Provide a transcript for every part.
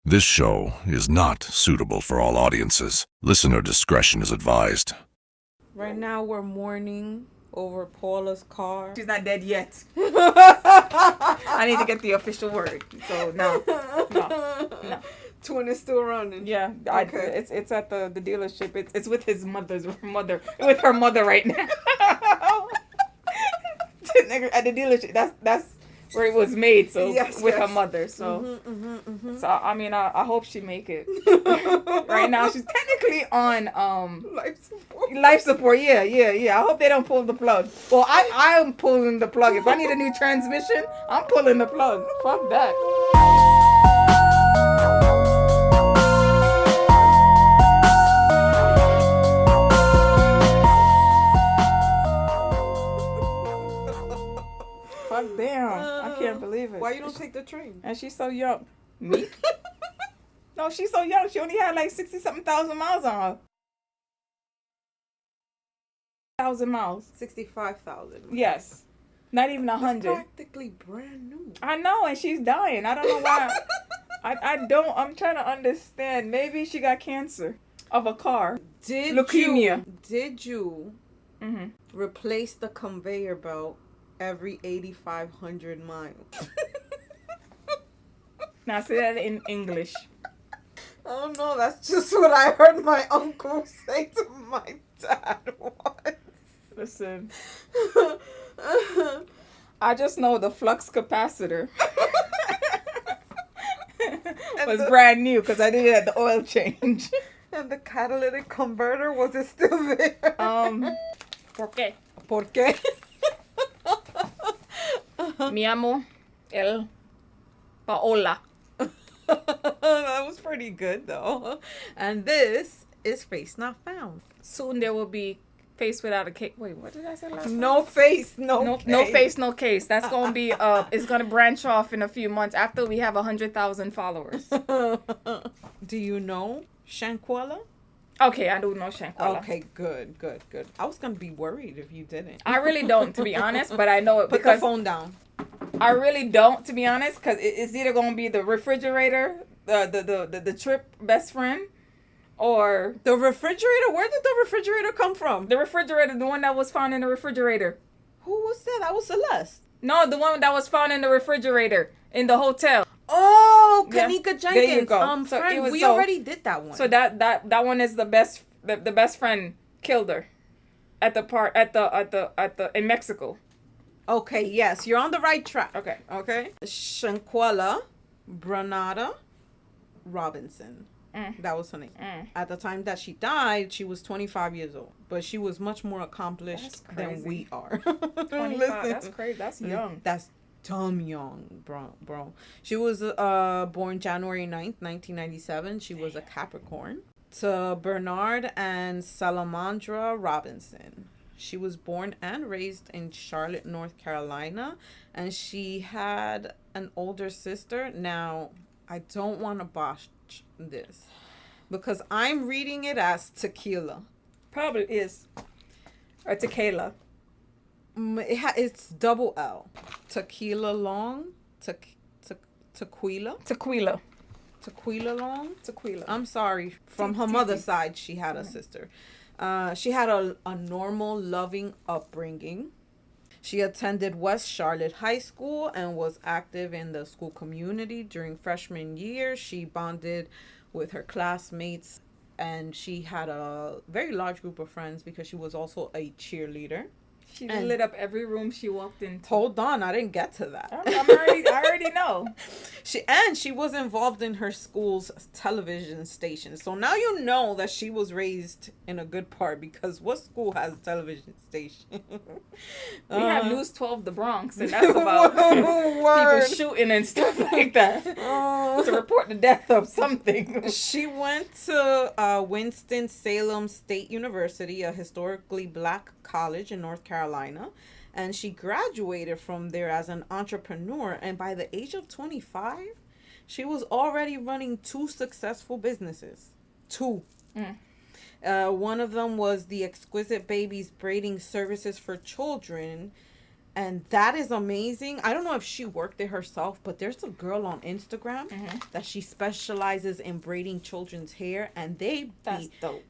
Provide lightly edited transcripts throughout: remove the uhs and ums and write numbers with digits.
This show is not suitable for all audiences. Listener discretion is advised. Right now we're mourning over Paula's car. She's not dead yet. I need to get the official word. So no. Twin is still running. Yeah, Okay. it's at the dealership. It's with his mother with her mother right now. At the dealership. That's where it was made. So with her mother. So so I mean I hope she make it. Right now she's technically on life support. Yeah. I hope they don't pull the plug. Well, I'm pulling the plug. If I need a new transmission, I'm pulling the plug. Fuck that. Fuck damn. I can't believe it. Why you don't take the train? And she's so young. Me? No, she's so young. She only had like 60-something thousand miles on her. 1,000 miles. 65,000. Yes. Not even That's 100. practically brand new. I know, and she's dying. I don't know why. I'm trying to understand. Maybe she got cancer of a car. Leukemia. Did you Mm-hmm. replace the conveyor belt every 8,500 miles? Now say that in English. Oh no, that's just what I heard my uncle say to my dad once. Listen. I just know the flux capacitor was brand new because I did it at the oil change. And the catalytic converter, was it still there? ¿Por qué? ¿Por qué? Mi amo, el Paola. That was pretty good though. And this is Face Not Found. Soon there will be face without a case. Wait, what did I say last time? No face, No face, no case. That's gonna be it's gonna branch off in a few months after we have 100,000 followers. Do you know Shanquella? Okay, I do know Shanquella. Okay, good. I was gonna be worried if you didn't. I really don't, to be honest, but I know it Put because the phone down. I really don't, to be honest, because it's either gonna be the refrigerator, the trip best friend, or The refrigerator? Where did the refrigerator come from? the refrigerator, the one that was found in the refrigerator. Who was that? That was Celeste. No, the one that was found in the refrigerator in the hotel. Oh, Yeah. Kanika Jenkins. There you go. So Friend, it was we so- already did that one. So that one is the best friend killed her at the in Mexico. Okay, yes, you're on the right track. Okay. Okay. Shanquella Robinson. That was her name. At the time that she died, she was 25 years old. But she was much more accomplished That's than crazy. we are. 25. Listen. That's crazy. That's young. That's dumb young, bro. She was born January 9th, 1997. She was a Capricorn. To Bernard and Salamandra Robinson. She was born and raised in Charlotte, North Carolina. And she had an older sister. Now, I don't want to botch this because I'm reading it as tequila. Probably is. Or tequila. It's double L. Tequila long. Tequila. Tequila. Tequila long. Tequila. I'm sorry. From her mother's side, she had a sister. She had a normal, loving upbringing. She attended West Charlotte High School and was active in the school community. During freshman year, she bonded with her classmates, and she had a very large group of friends because she was also a cheerleader. She lit up every room she walked into. Hold on, I didn't get to that. I already know. She was involved in her school's television station. So now you know that she was raised in a good part, because what school has a television station? We have News 12 the Bronx, and that's about people shooting and stuff like that to report the death of something. She went to Winston-Salem State University, a historically black college in North Carolina, and she graduated from there as an entrepreneur. And by the age of 25, she was already running 2 successful businesses. 2. One of them was the Exquisite Babies Braiding Services for Children, And that is amazing. I don't know if she worked it herself, but there's a girl on Instagram that she specializes in braiding children's hair, and that's dope.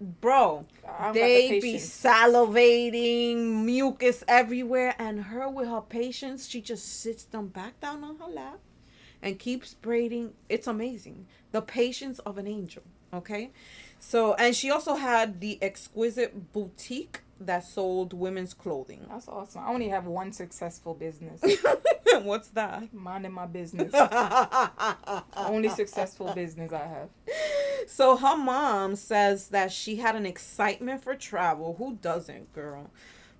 Bro, they be salivating, mucus everywhere, and her with her patients, she just sits them back down on her lap and keeps braiding. It's amazing. The patience of an angel. Okay, so, and she also had the exquisite boutique that sold women's clothing. That's awesome. I only have one successful business. What's that? Minding my business. Only successful business I have. So her mom says that she had an excitement for travel. Who doesn't, girl?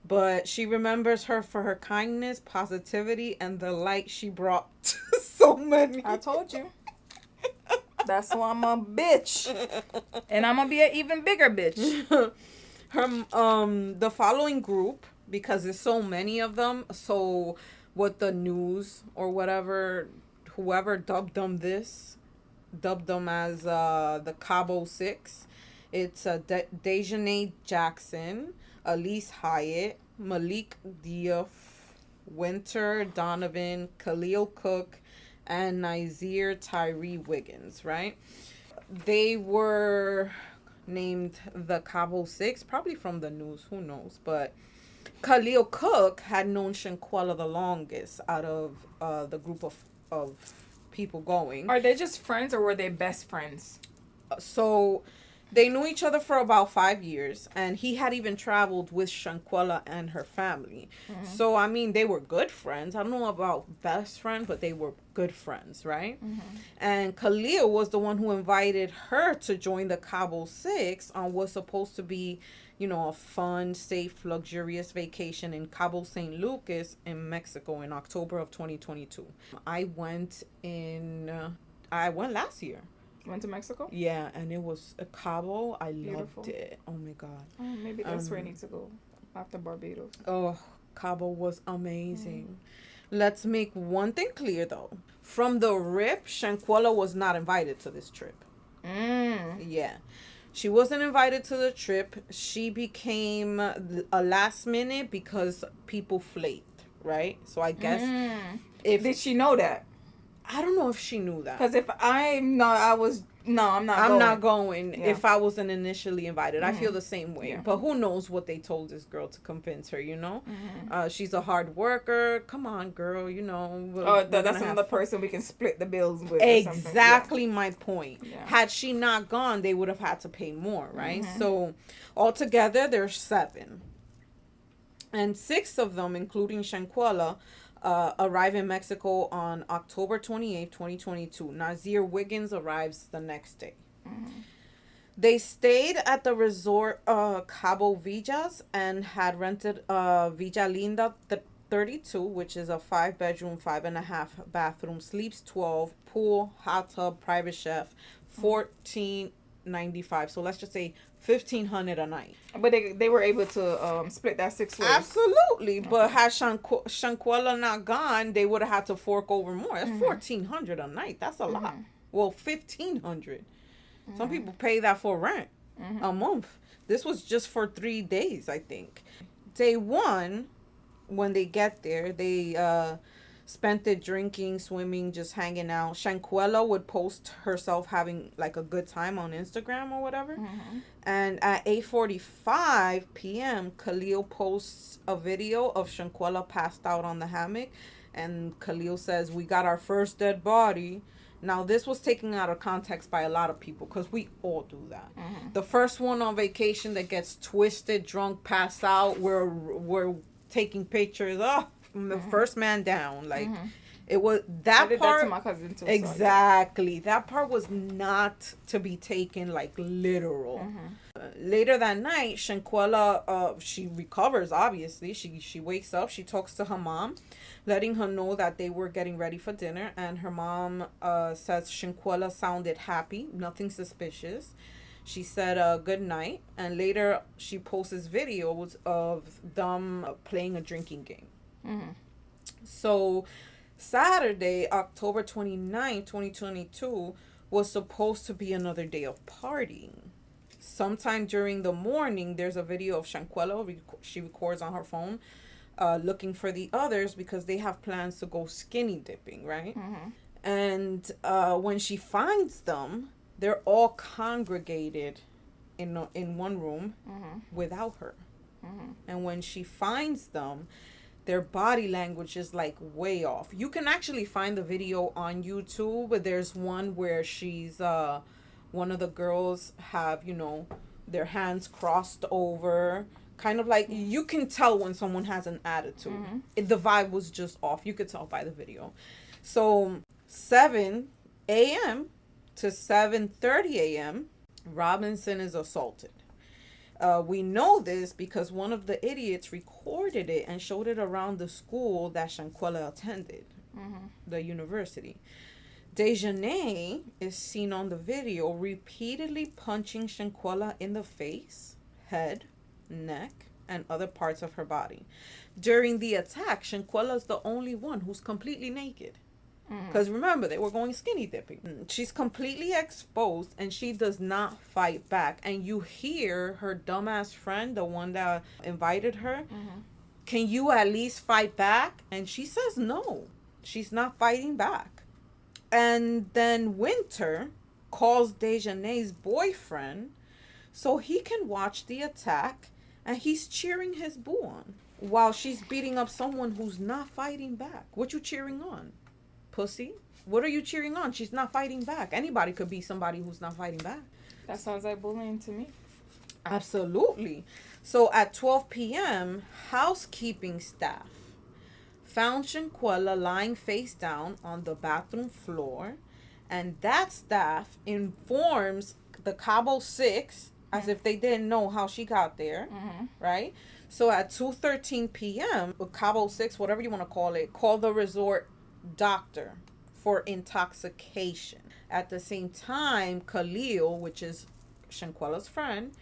But she remembers her for her kindness, positivity, and the light she brought to so many. I told you. That's why I'm a bitch. And I'm gonna be an even bigger bitch. The following group, because there's so many of them, so what the news or whatever, whoever dubbed them as the Cabo Six. It's Dejanay Jackson, Elise Hyatt, Malik Diouf, Winter Donovan, Khalil Cook, and Nazir Tyree Wiggins, right? They were named the Cabo Six, probably from the news, who knows, but Khalil Cook had known Shanquella the longest out of the group of people going. Are they just friends or were they best friends? So they knew each other for about 5 years, and he had even traveled with Shanquella and her family. Mm-hmm. So, I mean, they were good friends. I don't know about best friend, but they were good friends, right? Mm-hmm. And Khalil was the one who invited her to join the Cabo Six on what's supposed to be, a fun, safe, luxurious vacation in Cabo San Lucas in Mexico in October of 2022. I went last year. Went to Mexico? Yeah, and it was a Cabo. I loved it. Oh my God. Oh, maybe that's where I need to go after Barbados. Oh, Cabo was amazing. Let's make one thing clear though. From the rip, Shanquella was not invited to this trip. Yeah. She wasn't invited to the trip. She became a last minute because people flaked, right? So I guess did she know that? I don't know if she knew that. Because I'm not going. Yeah. If I wasn't initially invited. I feel the same way. Yeah. But who knows what they told this girl to convince her, She's a hard worker. Come on, girl, that's another person we can split the bills with. Exactly my point. Yeah. Had she not gone, they would have had to pay more, right? So altogether, there's 7. And 6 of them, including Shanquella, arrive in Mexico on October 28th, 2022. Nazir Wiggins arrives the next day. They stayed at the resort Cabo Villas and had rented Villa Linda 32, which is a 5-bedroom, 5.5-bathroom, sleeps 12, pool, hot tub, private chef, $1,495. So let's just say $1,500 a night. But they were able to split that 6 ways. Absolutely. Okay. But had Shanquella not gone, they would have had to fork over more. That's $1,400 a night. That's a lot. Well, $1,500. Some people pay that for rent a month. This was just for 3 days, I think. Day 1, when they get there, they spent it drinking, swimming, just hanging out. Shanquella would post herself having like a good time on Instagram or whatever. And at 8:45 p.m., Khalil posts a video of Shanquella passed out on the hammock. And Khalil says, "We got our first dead body." Now, this was taken out of context by a lot of people because we all do that. The first one on vacation that gets twisted, drunk, passed out, we're taking pictures. From the first man down, like it was that I did part. That to my cousin too, exactly, that part was not to be taken like literal. Later that night, Shanquella, she recovers. Obviously, she wakes up. She talks to her mom, letting her know that they were getting ready for dinner, and her mom says Shanquella sounded happy, nothing suspicious. She said good night, and later she posts videos of them playing a drinking game. So Saturday, October 29th, 2022 was supposed to be another day of partying. Sometime during the morning, there's a video of Shanquella. She records on her phone looking for the others because they have plans to go skinny dipping, right? Mm-hmm. And when she finds them, they're all congregated in one room Mm-hmm. without her. Mm-hmm. And when she finds them, their body language is like way off. You can actually find the video on YouTube, but there's one where she's one of the girls have, their hands crossed over, kind of like, you can tell when someone has an attitude. Mm-hmm. The vibe was just off. You could tell by the video. So 7 a.m. to 7:30 a.m., Robinson is assaulted. We know this because one of the idiots recorded it and showed it around the school that Shanquella attended, the university. Dejanay is seen on the video repeatedly punching Shanquella in the face, head, neck, and other parts of her body. During the attack, Shanquella is the only one who's completely naked. Because remember, they were going skinny dipping. She's completely exposed and she does not fight back. And you hear her dumbass friend, the one that invited her, can you at least fight back? And she says no. She's not fighting back. And then Winter calls Dejanay's boyfriend so he can watch the attack, and he's cheering his boo on while she's beating up someone who's not fighting back. What you cheering on? Pussy? What are you cheering on? She's not fighting back. Anybody could be somebody who's not fighting back. That sounds like bullying to me. Absolutely. So at 12 p.m., housekeeping staff found Shanquella lying face down on the bathroom floor, and that staff informs the Cabo 6 as if they didn't know how she got there, right? So at 2:13 p.m., Cabo 6, whatever you want to call it, called the resort doctor for intoxication. At the same time, Khalil, which is Shanquella's friend,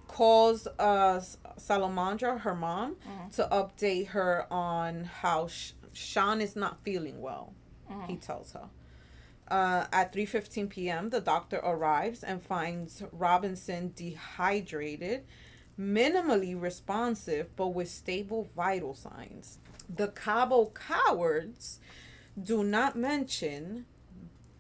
calls Salamandra, her mom, to update her on how Sean is not feeling well. He tells her. At 3:15 p.m., the doctor arrives and finds Robinson dehydrated, minimally responsive, but with stable vital signs. The Cabo cowards do not mention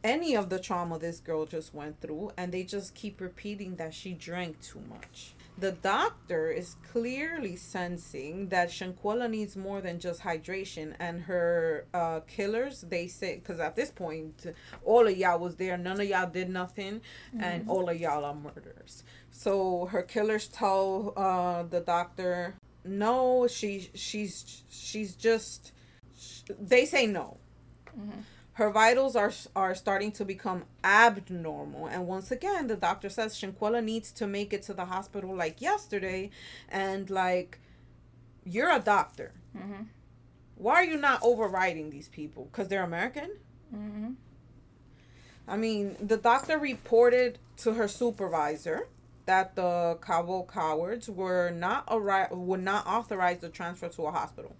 any of the trauma this girl just went through, and they just keep repeating that she drank too much. The doctor is clearly sensing that Shanquella needs more than just hydration, and her killers, they say, because at this point, all of y'all was there, none of y'all did nothing, and all of y'all are murderers. So her killers tell the doctor, no, she's just, they say no. Her vitals are starting to become abnormal. And once again, the doctor says Shanquella needs to make it to the hospital like yesterday. And like, you're a doctor. Why are you not overriding these people? Because they're American? I mean, the doctor reported to her supervisor that the Cabo cowards would not authorize the transfer to a hospital.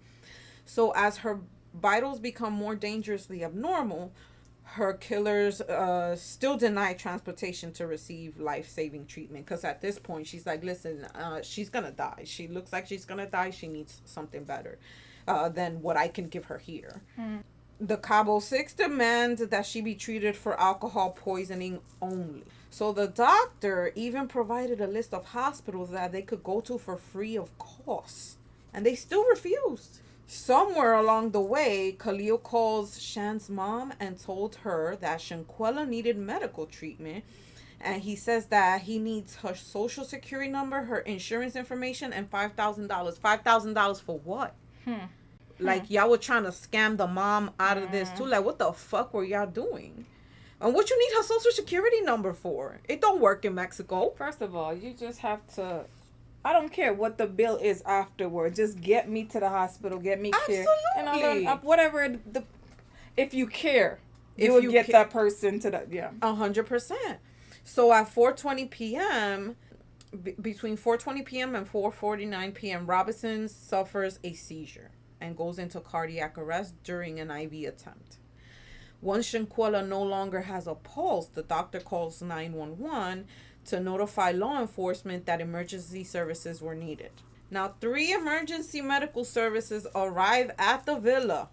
So as her vitals become more dangerously abnormal, her killers still deny transportation to receive life-saving treatment, because at this point she's like, listen, she's gonna die. She looks like she's gonna die. She needs something better than what I can give her here. The Cabo 6 demand that she be treated for alcohol poisoning only. So the doctor even provided a list of hospitals that they could go to for free of cost, and they still refused. Somewhere along the way, Khalil calls Shan's mom and told her that Shanquella needed medical treatment. And he says that he needs her social security number, her insurance information, and $5,000. $5,000 for what? Like, y'all were trying to scam the mom out of this too. Like, what the fuck were y'all doing? And what you need her social security number for? It don't work in Mexico. First of all, you just have to... I don't care what the bill is afterward. Just get me to the hospital. Get me care. Absolutely. And whatever if you care, you will get that person to the 100%. So at 4:20 p.m., between 4:20 p.m. and 4:49 p.m., Robinson suffers a seizure and goes into cardiac arrest during an IV attempt. Once Shanquella no longer has a pulse, the doctor calls 911 to notify law enforcement that emergency services were needed. Now, 3 emergency medical services arrive at the villa,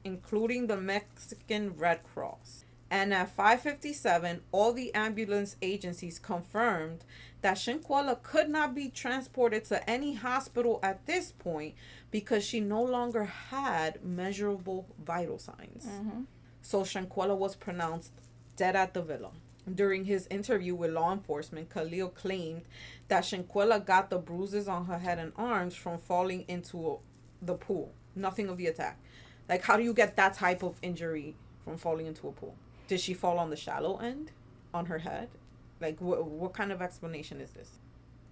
including the Mexican Red Cross. And at 5:57, all the ambulance agencies confirmed that Shanquella could not be transported to any hospital at this point because she no longer had measurable vital signs. Mm-hmm. So Shanquella was pronounced dead at the villa. During his interview with law enforcement, Khalil claimed that Shanquella got the bruises on her head and arms from falling into the pool. Nothing of the attack. Like, how do you get that type of injury from falling into a pool? Did she fall on the shallow end? On her head? Like, what kind of explanation is this?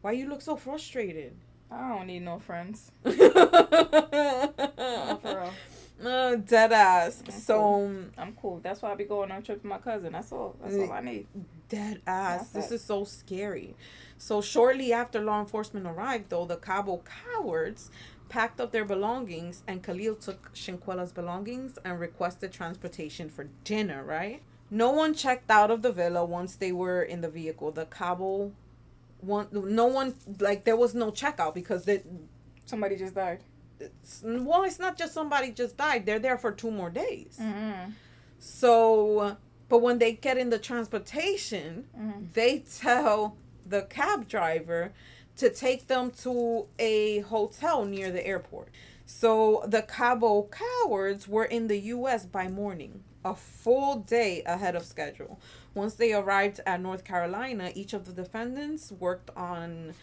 Why you look so frustrated? I don't need no friends. Oh, for real. Dead ass. I'm cool. That's why I be going on trip with my cousin. That's all I need. Dead ass. This is so scary. So shortly after law enforcement arrived, though, the Cabo cowards packed up their belongings, and Khalil took Shanquella's belongings and requested transportation for dinner, right? No one checked out of the villa once they were in the vehicle. The Cabo no one, like, there was no checkout because somebody just died. It's not just somebody just died. They're there for 2 more days. Mm-hmm. So, but when they get in the transportation, they tell the cab driver to take them to a hotel near the airport. So the Cabo cowards were in the U.S. by morning, a full day ahead of schedule. Once they arrived at North Carolina, each of the defendants worked on,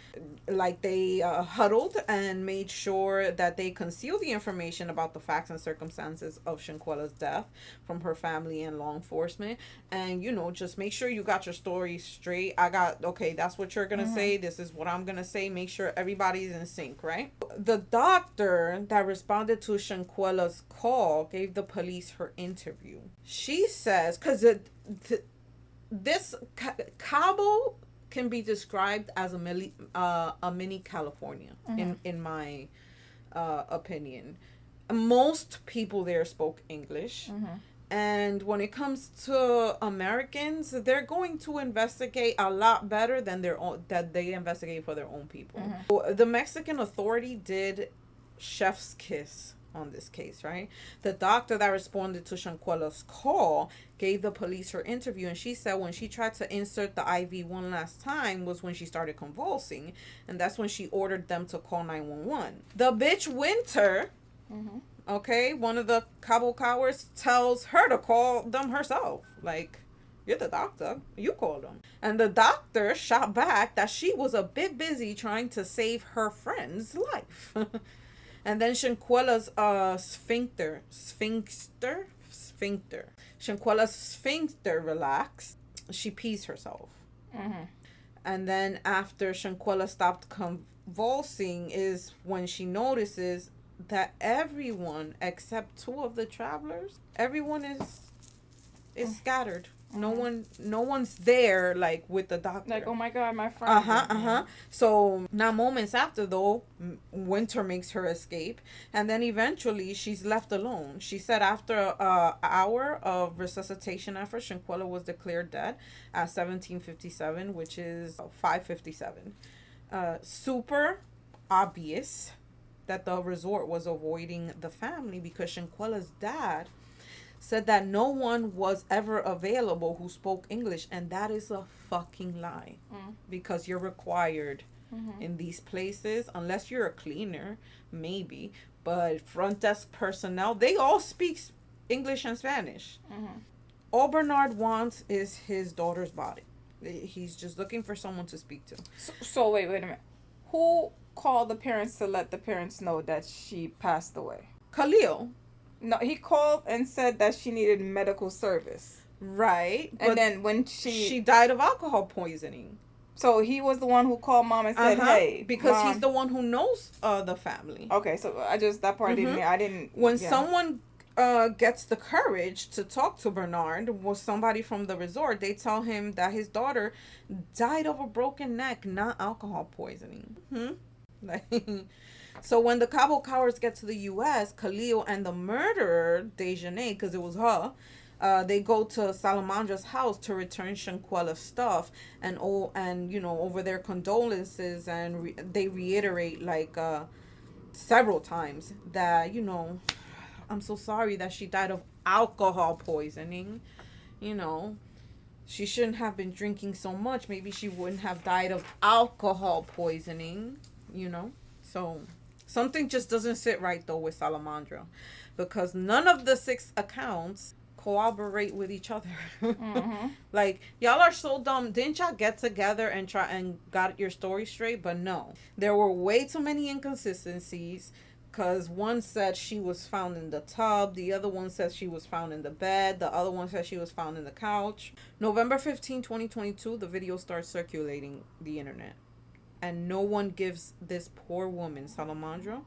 like, they huddled and made sure that they concealed the information about the facts and circumstances of Shanquella's death from her family and law enforcement. And, just make sure you got your story straight. Okay, that's what you're going to say. This is what I'm going to say. Make sure everybody's in sync, right? The doctor that responded to Shanquella's call gave the police her interview. She says, because this Cabo can be described as a mini California, in my opinion. Most people there spoke English. And when it comes to Americans, they're going to investigate a lot better than that they investigate for their own people. The Mexican authority did chef's kiss on this case, right? The doctor that responded to Shanquella's call gave the police her interview, and she said when she tried to insert the IV one last time was when she started convulsing, and that's when she ordered them to call 911. The bitch Winter, okay, one of the Cabo cowards, tells her to call them herself. Like, you're the doctor, you call them. And the doctor shot back that she was a bit busy trying to save her friend's life. And then Shanquella's Shanquella's sphincter relaxed. She pees herself. And then after Shanquella stopped convulsing is when she notices that everyone except 2 of the travelers, everyone is scattered. No one's there, like, with the doctor. Like, oh my God, my friend. So now, moments after, though, Winter makes her escape, and then eventually she's left alone. She said after an hour of resuscitation efforts, Shanquella was declared dead at 17:57, which is 5:57. Super obvious that the resort was avoiding the family because Shanquella's dad said that no one was ever available who spoke English, and that is a fucking lie. Because you're required in these places, unless you're a cleaner, maybe, but front desk personnel, they all speak English and Spanish. All Bernard wants is his daughter's body. He's just looking for someone to speak to. So wait a minute. Who called the parents to let the parents know that she passed away? Khalil. No, he called and said that she needed medical service. Right. And then when she died of alcohol poisoning. So he was the one who called mom and said, hey. Because Mom. he's the one who knows the family. Okay, so that part I didn't. When someone gets the courage to talk to Bernard, was somebody from the resort, they tell him that his daughter died of a broken neck, not alcohol poisoning. So when the Cabo cowards get to the U.S., Khalil and the murderer, Dejanay, because it was her, They go to Salamandra's house to return Shanquella's stuff, and over their condolences, and they reiterate like several times that I'm so sorry that she died of alcohol poisoning. She shouldn't have been drinking so much. Maybe she wouldn't have died of alcohol poisoning. So something just doesn't sit right though with Salamandra, because none of the 6 accounts corroborate with each other. Mm-hmm. Like, y'all are so dumb. Didn't y'all get together and try and got your story straight? But no, there were way too many inconsistencies, because one said she was found in the tub, the other one says she was found in the bed, the other one says she was found in the couch. November 15, 2022, the video starts circulating the internet, and no one gives this poor woman, Salamandra,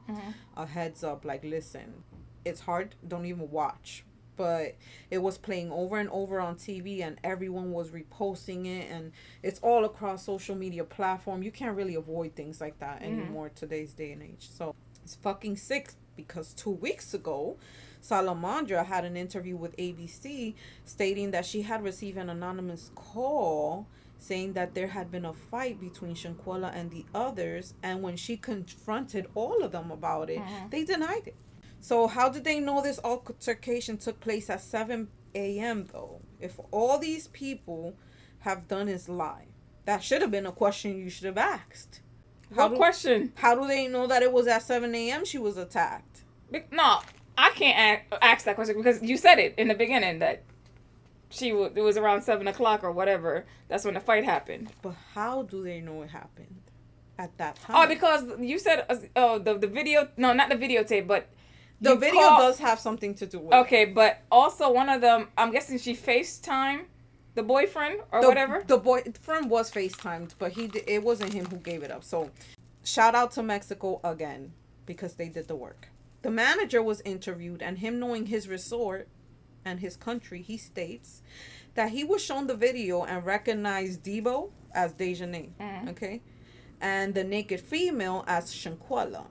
a heads up, like, listen, it's hard, don't even watch. But it was playing over and over on TV, and everyone was reposting it, and it's all across social media platform. You can't really avoid things like that anymore today's day and age. So it's fucking sick, because 2 weeks ago, Salamandra had an interview with ABC stating that she had received an anonymous call saying that there had been a fight between Shanquella and the others, and when she confronted all of them about it, they denied it. So how did they know this altercation took place at 7 a.m. though? If all these people have done is lie, that should have been a question you should have asked. What question? How do they know that it was at 7 a.m. she was attacked? No, I can't ask that question, because you said it in the beginning that it was around 7 o'clock or whatever. That's when the fight happened. But how do they know it happened at that time? Oh, because you said the video. No, not the videotape, but the video does have something to do with okay, but also one of them, I'm guessing she FaceTimed the boyfriend or whatever. The boyfriend was FaceTimed, but it wasn't him who gave it up. So shout out to Mexico again, because they did the work. The manager was interviewed, and him knowing his resort and his country, he states that he was shown the video and recognized Debo as Dejanay, okay? And the naked female as Shanquella.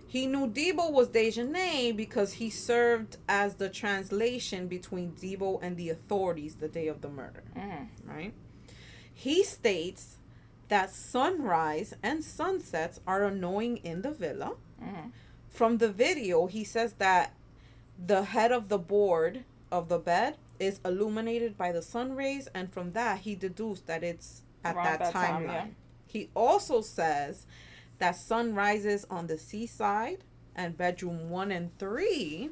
He knew Debo was Dejanay because he served as the translation between Debo and the authorities the day of the murder, right? He states that sunrise and sunsets are annoying in the villa. From the video, he says that the head of the board of the bed is illuminated by the sun rays, and from that, he deduced that it's at that timeline. Yeah. He also says that sun rises on the seaside, and bedroom 1 and 3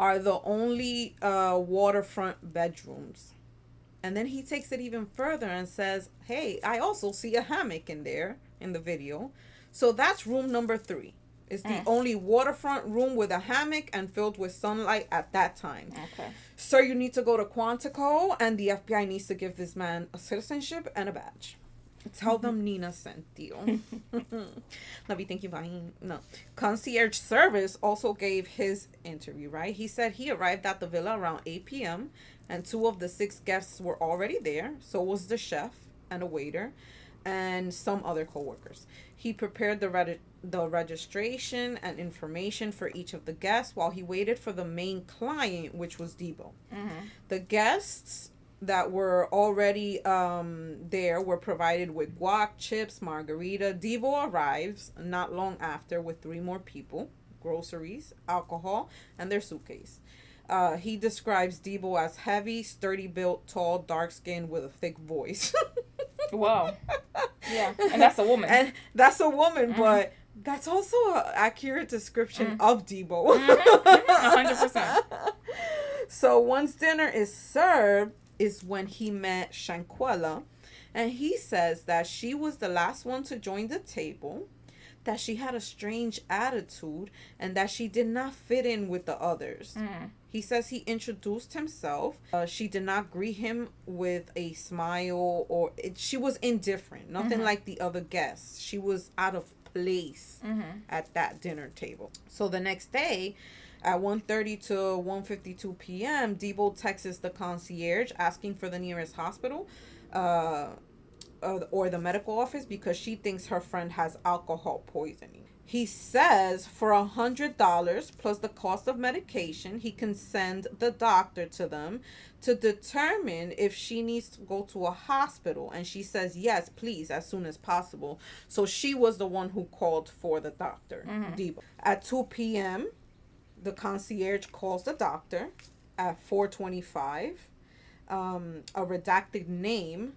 are the only waterfront bedrooms. And then he takes it even further and says, hey, I also see a hammock in there in the video. So that's room number 3. It's the only waterfront room with a hammock and filled with sunlight at that time. Okay. Sir, you need to go to Quantico, and the FBI needs to give this man a citizenship and a badge. Tell them Nina sent you. Love you, thank you, bye. No. Concierge service also gave his interview, right? He said he arrived at the villa around 8 p.m. and 2 of the 6 guests were already there. So was the chef and a waiter and some other co-workers. He prepared the registration and information for each of the guests while he waited for the main client, which was Debo. The guests that were already there were provided with guac, chips, margarita. Debo arrives not long after with 3 more people, groceries, alcohol, and their suitcase. He describes Debo as heavy, sturdy built, tall, dark-skinned, with a thick voice. Wow. Yeah, and that's a woman. And that's a woman, but that's also an accurate description of Debo. 100%. So once dinner is served is when he met Shanquella, and he says that she was the last one to join the table, that she had a strange attitude, and that she did not fit in with the others. He says he introduced himself. She did not greet him with a smile, she was indifferent. Nothing like the other guests. She was out of place at that dinner table. So the next day, at 1:30 to 1:52 p.m., Debo texts the concierge asking for the nearest hospital or the medical office because she thinks her friend has alcohol poisoning. He says for $100 plus the cost of medication, he can send the doctor to them to determine if she needs to go to a hospital. And she says, yes, please, as soon as possible. So she was the one who called for the doctor, Debo. At 2 p.m., the concierge calls the doctor. At 4:25, a redacted name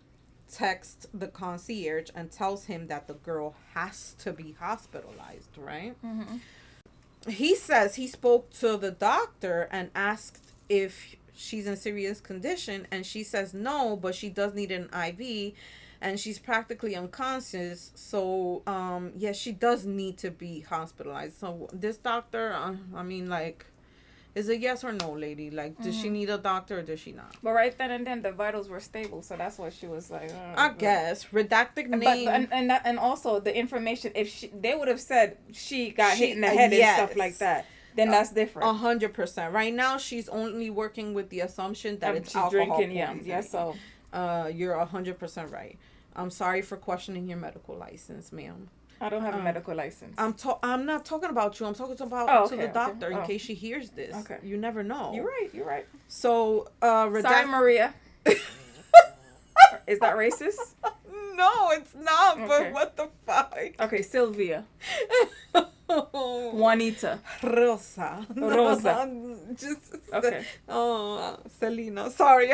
texts the concierge and tells him that the girl has to be hospitalized, right? He says he spoke to the doctor and asked if she's in serious condition, and she says no, but she does need an IV, and she's practically unconscious. So, yeah, she does need to be hospitalized. So this doctor, I mean, like, is it yes or no, lady? Like, does she need a doctor or does she not? But right then and then, the vitals were stable, so that's what she was like. I guess redacted name. But and also the information. If they would have said she got hit in the head and stuff like that, then that's different. 100%. Right now, she's only working with the assumption that it's she's alcohol drinking. poisoning. Yeah. So, you're 100% right. I'm sorry for questioning your medical license, ma'am. I don't have a medical license. I'm not talking about you. I'm talking about to the doctor in Oh. case she hears this. Okay. You never know. You're right. So, Sorry, Maria. Is that racist? No, it's not. Okay. But what the fuck? Okay, Sylvia. Juanita. Rosa. Just Okay. Oh, Selena. Sorry.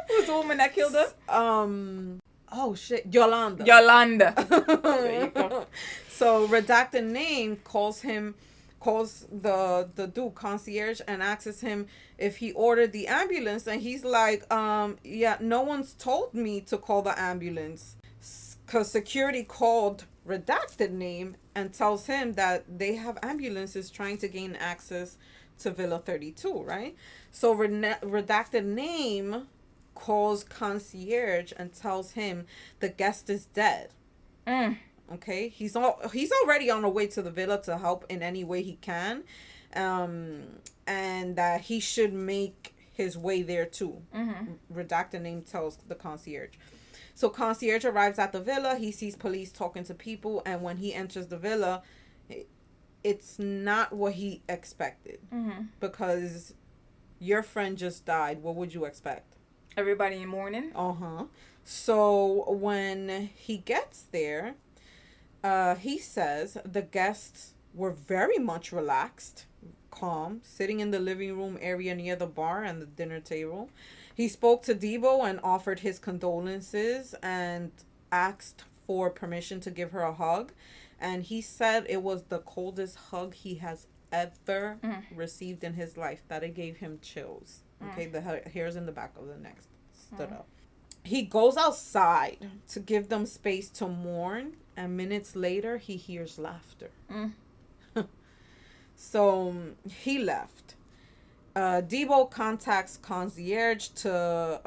Who's the woman that killed her? Oh shit, Yolanda. There you go. So redacted name calls the dude concierge and asks him if he ordered the ambulance, and he's like, yeah, no one's told me to call the ambulance, because security called redacted name and tells him that they have ambulances trying to gain access to Villa 32, right? So redacted name calls concierge and tells him the guest is dead. Okay, he's already on the way to the villa to help in any way he can, and that he should make his way there too. Redacted name tells the concierge. So concierge arrives at the villa. He sees police talking to people, and when he enters the villa, it's not what he expected, because your friend just died. What would you expect? Everybody in mourning. So when he gets there, he says the guests were very much relaxed, calm, sitting in the living room area near the bar and the dinner table. He spoke to Debo and offered his condolences and asked for permission to give her a hug. And he said it was the coldest hug he has ever received in his life, that it gave him chills. Okay, the hairs in the back of the neck stood up. He goes outside to give them space to mourn, and minutes later, he hears laughter. So he left. Debo contacts concierge to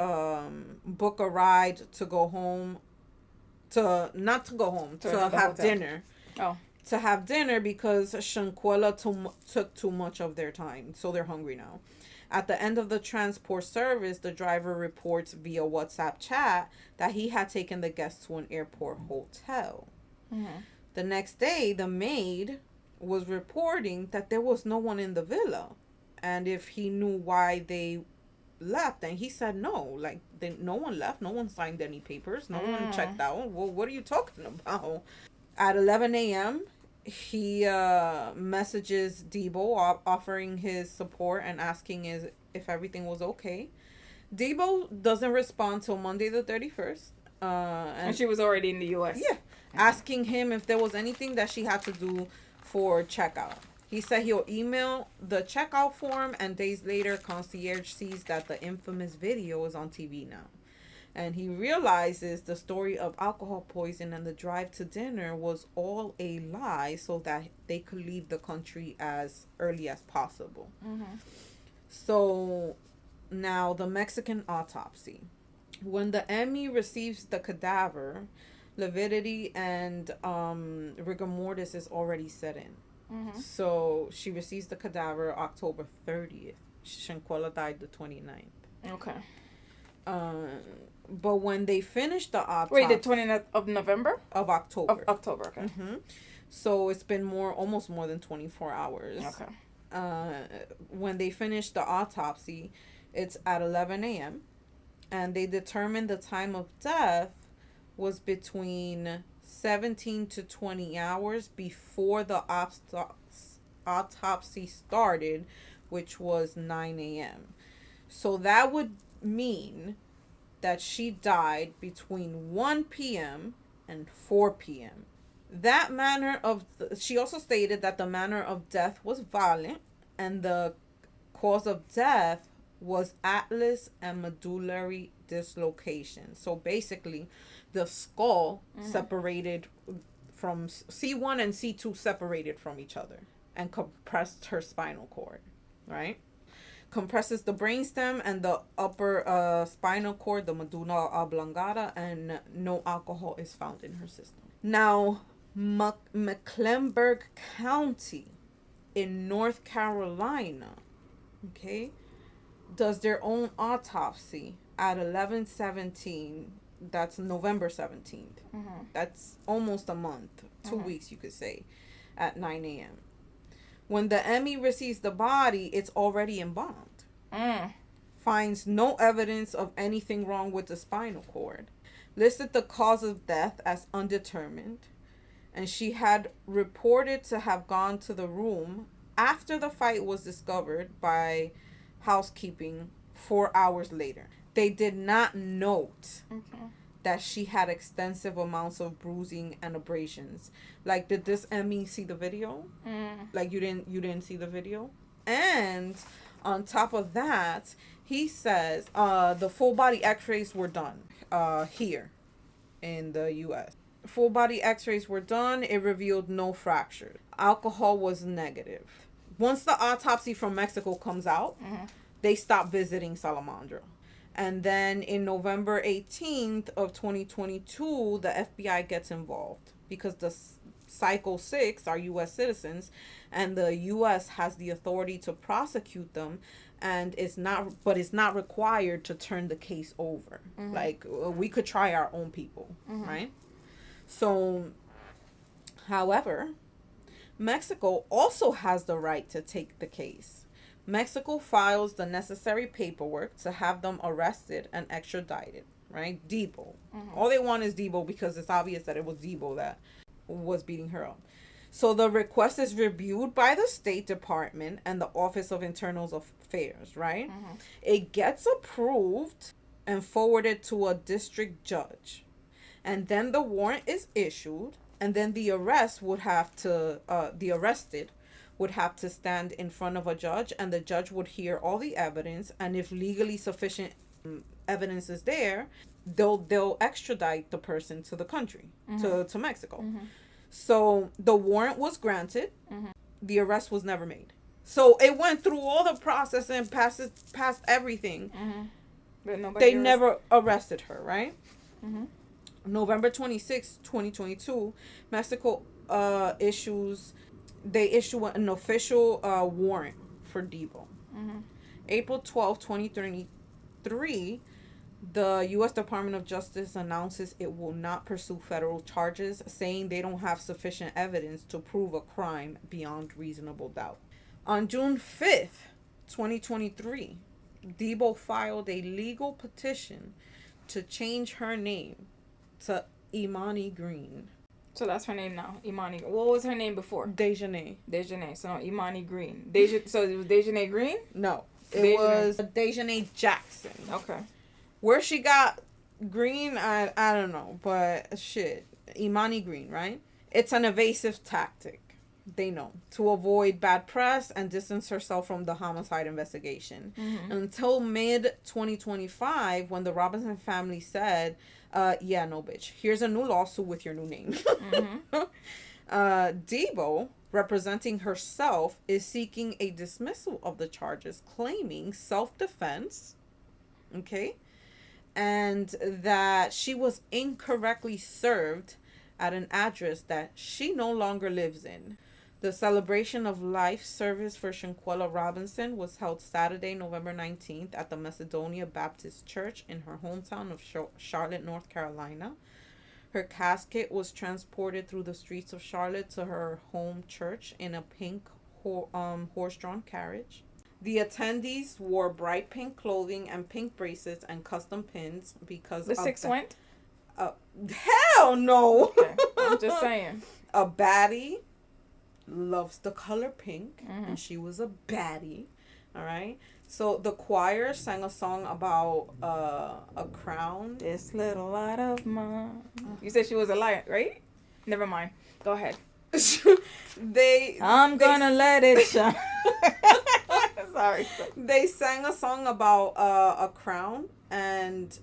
book a ride to go home. To have dinner. To have dinner because Shanquella took too much of their time. So they're hungry now. At the end of the transport service, the driver reports via WhatsApp chat that he had taken the guests to an airport hotel. The next day, the maid was reporting that there was no one in the villa, and if he knew why they left, and he said no, like no one left, no one signed any papers, no one checked out. Well, what are you talking about? At 11 a.m., he messages Debo offering his support and asking if everything was okay. Debo doesn't respond till Monday the 31st. And she was already in the U.S. Yeah. Asking him if there was anything that she had to do for checkout. He said he'll email the checkout form, and days later, concierge sees that the infamous video is on TV now. And he realizes the story of alcohol poisoning and the drive to dinner was all a lie so that they could leave the country as early as possible. So now the Mexican autopsy. When the Emmy receives the cadaver, lividity and rigor mortis is already set in. So she receives the cadaver October 30th. Shanquella died the 29th. Okay. But when they finished the autopsy... Wait, the 20th of November? Of October. Of October, okay. So it's been almost more than 24 hours. Okay. When they finished the autopsy, it's at 11 a.m. And they determined the time of death was between 17 to 20 hours before the autopsy started, which was 9 a.m. So that would mean that she died between 1 p.m. and 4 p.m. That manner of... She also stated that the manner of death was violent and the cause of death was atlas and medullary dislocation. So basically, the skull separated from C1 and C2 separated from each other and compressed her spinal cord, right? Compresses the brainstem and the upper spinal cord, the medulla oblongata, and no alcohol is found in her system. Now, Mecklenburg County in North Carolina, okay, does their own autopsy at 11/17. That's November 17th. That's almost a month, 2 weeks, you could say, at 9 a.m. When the ME receives the body, it's already embalmed. Finds no evidence of anything wrong with the spinal cord. Listed the cause of death as undetermined. And she had reported to have gone to the room after the fight was discovered by housekeeping 4 hours later. They did not note that she had extensive amounts of bruising and abrasions. Like, did this Emmy see the video? Like, you didn't see the video? And on top of that, he says the full body x-rays were done here in the U.S. Full body x-rays were done. It revealed no fractures. Alcohol was negative. Once the autopsy from Mexico comes out, they stop visiting Salamandra. And then in November 18th of 2022, the FBI gets involved because the Cycle 6 are U.S. citizens, and the U.S. has the authority to prosecute them, and it's not required to turn the case over. Like, we could try our own people, right? So, however, Mexico also has the right to take the case. Mexico files the necessary paperwork to have them arrested and extradited, right? Debo. All they want is Debo because it's obvious that it was Debo that was beating her up. So the request is reviewed by the State Department and the Office of Internal Affairs, right? It gets approved and forwarded to a district judge. And then the warrant is issued, and then the arrested would have to stand in front of a judge, and the judge would hear all the evidence, and if legally sufficient evidence is there, they'll extradite the person to the country, to Mexico. So the warrant was granted. The arrest was never made. So it went through all the process and passed everything. But they never arrested her, right? November 26, 2022, Mexico issue an official warrant for Debo. April 12, 2023, the U.S. Department of Justice announces it will not pursue federal charges, saying they don't have sufficient evidence to prove a crime beyond reasonable doubt. On June 5th, 2023, Debo filed a legal petition to change her name to Imani Green. So that's her name now, Imani. What was her name before? Dejanay. So no, Imani Green. So it was Dejanay Green? No, it was Dejanay Jackson. Okay. Where she got Green, I don't know, but shit, Imani Green, right? It's an evasive tactic. They know, to avoid bad press and distance herself from the homicide investigation. Until mid-2025, when the Robinson family said, yeah, no, bitch, here's a new lawsuit with your new name. Debo, representing herself, is seeking a dismissal of the charges, claiming self-defense, okay, and that she was incorrectly served at an address that she no longer lives in. The celebration of life service for Shanquella Robinson was held Saturday, November 19th at the Macedonia Baptist Church in her hometown of Charlotte, North Carolina. Her casket was transported through the streets of Charlotte to her home church in a pink horse-drawn carriage. The attendees wore bright pink clothing and pink bracelets and custom pins because the six went? Hell no! Okay. I'm just saying. A baddie loves the color pink, and she was a baddie. All right. So the choir sang a song about a crown. This little light of mine. You said she was a liar, right? Never mind. Go ahead. I'm gonna let it shine. Sorry. They sang a song about a crown, and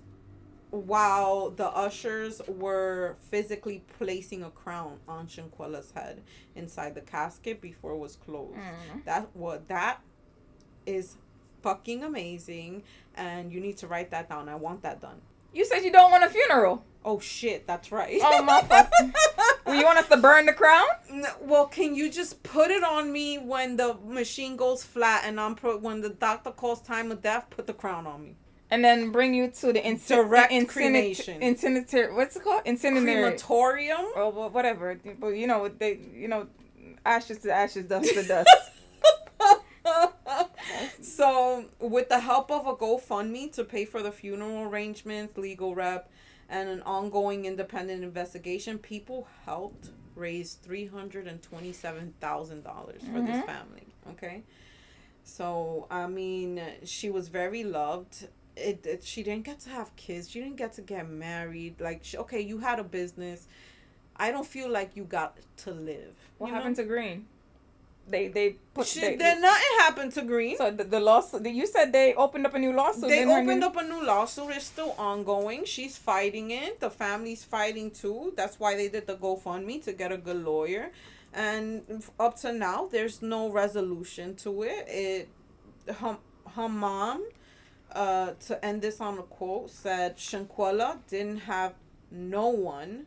while the ushers were physically placing a crown on Shanquella's head inside the casket before it was closed. That is fucking amazing, and you need to write that down. I want that done. You said you don't want a funeral. Oh shit, that's right. Oh my fuck. Well, you want us to burn the crown? No, well, can you just put it on me when the machine goes flat and when the doctor calls time of death? Put the crown on me. And then bring you to the direct cremation. What's it called? Incinerator. Crematorium. Oh, well, whatever. But ashes to ashes, dust to dust. So, with the help of a GoFundMe to pay for the funeral arrangements, legal rep, and an ongoing independent investigation, people helped raise $327,000 for this family. Okay, so I mean, she was very loved. She didn't get to have kids. She didn't get to get married. Like, okay, you had a business. I don't feel like you got to live. What happened to Green? Nothing happened to Green. So the lawsuit. You said they opened up a new lawsuit. They opened up a new lawsuit. It's still ongoing. She's fighting it. The family's fighting too. That's why they did the GoFundMe, to get a good lawyer. And up to now, there's no resolution to it. Her mom, to end this on a quote, said Shanquella didn't have no one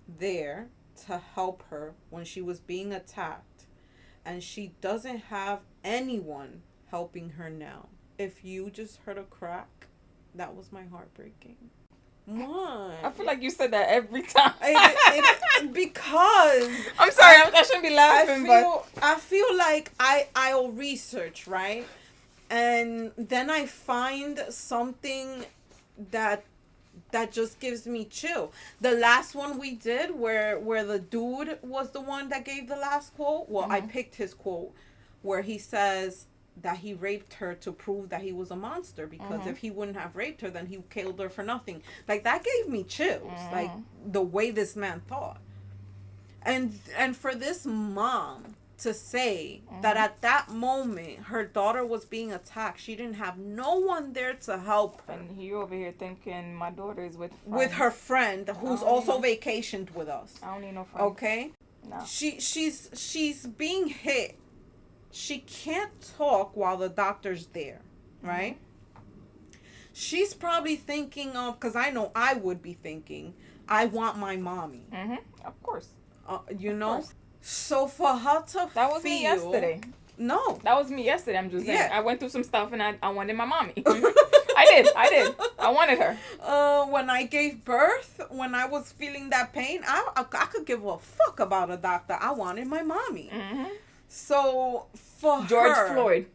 there to help her when she was being attacked. And she doesn't have anyone helping her now. If you just heard a crack, that was my heartbreaking. What? I feel like you said that every time. Because I'm sorry, I shouldn't be laughing, I feel like I'll research, right? And then I find something that just gives me chill. The last one we did where the dude was the one that gave the last quote. Well, I picked his quote where he says that he raped her to prove that he was a monster, because if he wouldn't have raped her, then he killed her for nothing. Like, that gave me chills. Like, the way this man thought. And for this mom to say that at that moment her daughter was being attacked, she didn't have no one there to help her. And you over here thinking my daughter is with her friend who's also vacationed with us. I don't need no friend. Okay? No. She's being hit. She can't talk while the doctor's there, right? She's probably thinking of, because I know I would be thinking, I want my mommy. Of course. You know? So for her to That was me yesterday. No. That was me yesterday, I'm just saying. I went through some stuff and I wanted my mommy. I did. I wanted her. When I gave birth, when I was feeling that pain, I could give a fuck about a doctor. I wanted my mommy. So for George her, Floyd.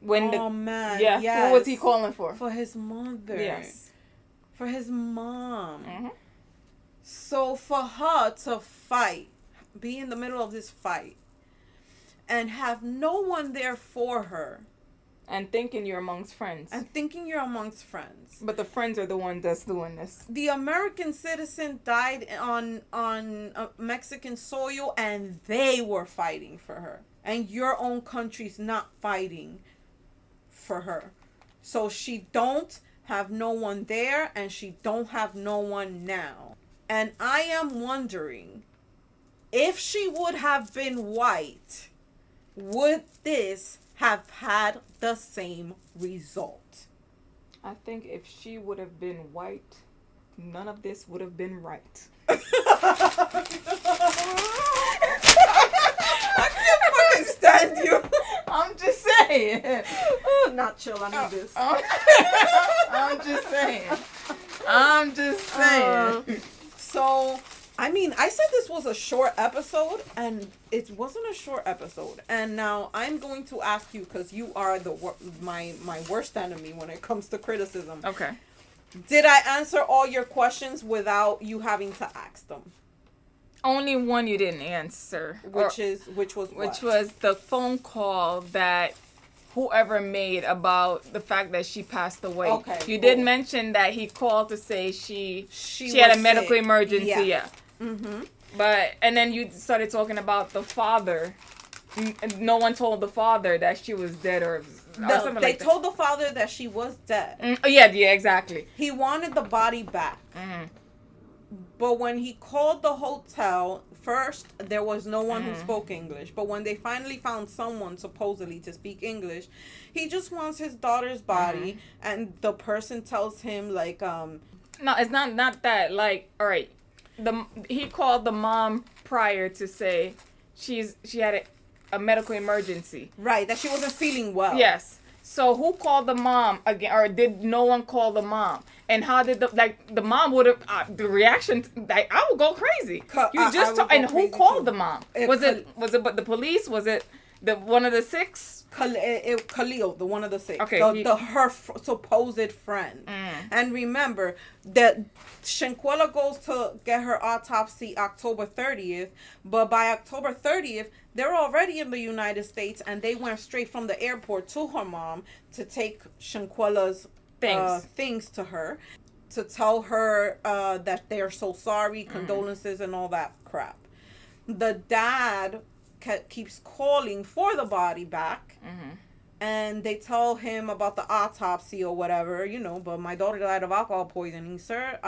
Man. Yeah. Yes. Who was he calling for? For his mother. Yes. For his mom. So for her to fight, be in the middle of this fight, and have no one there for her. And thinking you're amongst friends. But the friends are the ones that's doing this. The American citizen died on Mexican soil, and they were fighting for her. And your own country's not fighting for her. So she don't have no one there, and she don't have no one now. And I am wondering, if she would have been white, would this have had the same result? I think if she would have been white, none of this would have been right. understand you. I'm just saying. Not chill. I need this. I'm just saying. I'm just saying. So, I mean, I said this was a short episode, and it wasn't a short episode. And now I'm going to ask you, because you are my worst enemy when it comes to criticism. Okay. Did I answer all your questions without you having to ask them? Only one you didn't answer. Which was the phone call that whoever made about the fact that she passed away. Okay. You did mention that he called to say she had a medical emergency. Yeah. Mm-hmm. And then you started talking about the father. No one told the father that she was dead or something like that. They told the father that she was dead. Yeah, exactly. He wanted the body back. Mm-hmm. But when he called the hotel, first, there was no one who spoke English. But when they finally found someone supposedly to speak English, he just wants his daughter's body. And the person tells him, like... No, it's not that. Like, all right. He called the mom prior to say she had a medical emergency. Right, that she wasn't feeling well. Yes. So who called the mom again, or did no one call the mom? And how did the mom would have the reaction? I would go crazy. Who called the mom? Was it the police? Was it one of the six? Khalil, the one of the six. Okay. Her supposed friend. And remember that Shanquella goes to get her autopsy October 30th, but by October 30th, they're already in the United States, and they went straight from the airport to her mom to take Shanquella's things to her, to tell her that they're so sorry, condolences, and all that crap. The dad keeps calling for the body back, and they tell him about the autopsy or whatever, but my daughter died of alcohol poisoning. Sir,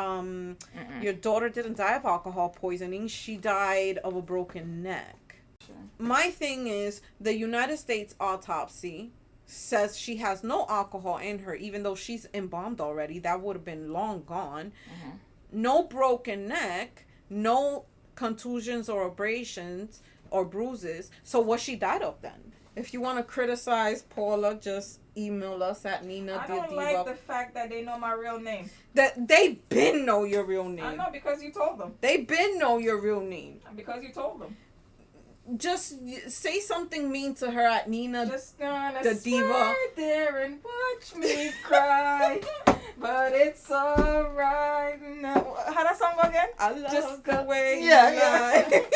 your daughter didn't die of alcohol poisoning. She died of a broken neck. Sure. My thing is, the United States autopsy says she has no alcohol in her, even though she's embalmed already. That would have been long gone. No broken neck, no contusions or abrasions or bruises. So what she died of then? If you want to criticize Paula, just email us at Nina. I don't like the fact that they know my real name. That they been know your real name. I know, because you told them. They been know your real name. Because you told them. Just say something mean to her at Nina. Just gonna the diva. Sit there and watch me cry, but it's alright. No. How that song go again? I love the way you lie.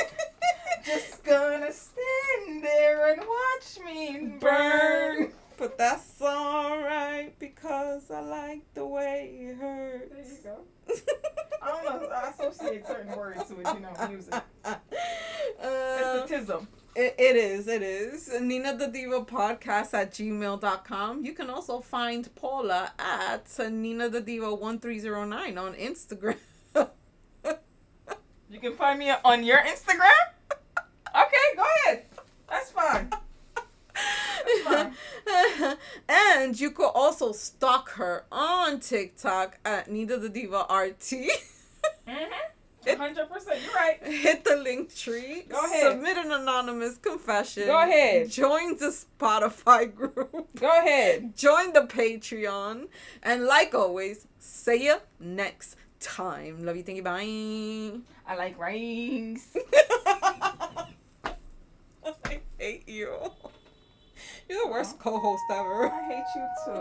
Just gonna stand there and watch me burn. But that's alright, because I like the way it hurts. There you go. I don't know. I associate certain words with, music. It's the tism. It is. Nina the Diva podcast at gmail.com. You can also find Paula at Nina the Diva 1309 on Instagram. You can find me on your Instagram? Okay, go ahead. That's fine. And you could also stalk her on TikTok at Nina the Diva RT. 100%. You're right. Hit the link tree. Go ahead. Submit an anonymous confession. Go ahead. Join the Spotify group. Go ahead. Join the Patreon. And like always, see ya next time. Love you. Thank you. Bye. I like rings. I hate you. You're the worst co-host ever. I hate you too.